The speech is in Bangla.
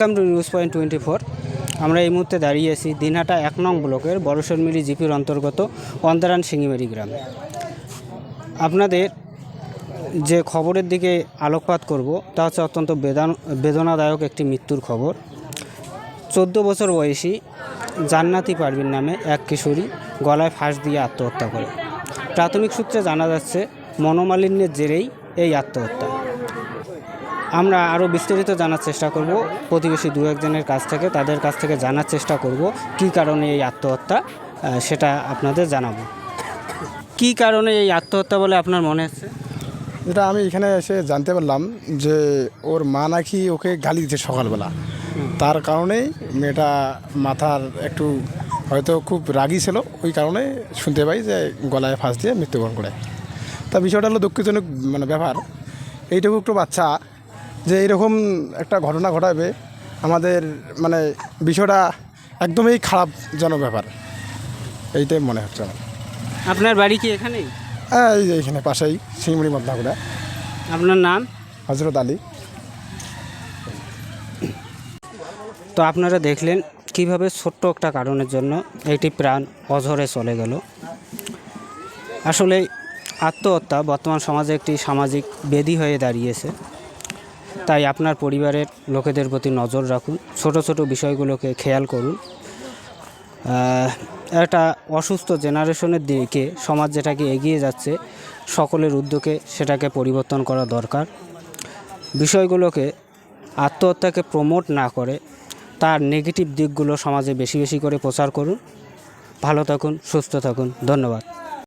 Welcome to নিউজ.24। আমরা এই মুহূর্তে দাঁড়িয়ে আছি দিনহাটা 1 নং ব্লকের বড়শোরমিলি জিপির অন্তর্গত অন্দারান সিঙ্গিমারি গ্রামে। আপনাদের যে খবরের দিকে আলোকপাত করব তা হচ্ছে অত্যন্ত বেদনাদায়ক একটি মৃত্যুর খবর। 14 বছর বয়সী জান্নাতি পারভিন নামে এক কিশোরী গলায় ফাঁস দিয়ে আত্মহত্যা করে। প্রাথমিক সূত্রে জানা যাচ্ছে মনোমালিন্যের জেরেই এই আত্মহত্যা। আমরা আরও বিস্তারিত জানার চেষ্টা করব প্রতিবেশী দু একজনের কাছ থেকে, তাদের কাছ থেকে জানার চেষ্টা করব কী কারণে এই আত্মহত্যা সেটা আপনাদের জানাবো। কী কারণে এই আত্মহত্যা বলে আপনার মনে হচ্ছে? যেটা আমি এখানে এসে জানতে পারলাম যে ওর মা নাকি ওকে গালি দিচ্ছে সকালবেলা, তার কারণেই মেয়েটা মাথার একটু হয়তো খুব রাগী ছিল, ওই কারণে শুনতে পাই যে গলায় ফাঁস দিয়ে মৃত্যুবরণ করে। তা বিষয়টা হলো দুঃখজনক ব্যাপার। এইটুকু একটু বাচ্চা যে এরকম একটা ঘটনা ঘটাবে, আমাদের বিষয়টা একদমই খারাপজনক ব্যাপার, এইটাই মনে হচ্ছে আমার। আপনার বাড়ি কি এখানেই? হ্যাঁ, এই যে এখানে পাশেই সিংমুড়ি মধ্যগুলা। আপনার নাম? হজরত আলী। তো আপনারা দেখলেন কিভাবে ছোট্ট একটা কারণের জন্য একটি প্রাণ অঝরে চলে গেল। আসলে আত্মহত্যা বর্তমান সমাজে একটি সামাজিক ব্যাধি হয়ে দাঁড়িয়েছে। তাই আপনার পরিবারের লোকেদের প্রতি নজর রাখুন, ছোট ছোট বিষয়গুলোকে খেয়াল করুন। একটা অসুস্থ জেনারেশনের দিকে সমাজ যেটাকে এগিয়ে যাচ্ছে, সকলের উদ্যোগে সেটাকে পরিবর্তন করা দরকার। বিষয়গুলোকে আত্মহত্যাকে প্রমোট না করে তার নেগেটিভ দিকগুলো সমাজে বেশি বেশি করে প্রচার করুন। ভালো থাকুন, সুস্থ থাকুন, ধন্যবাদ।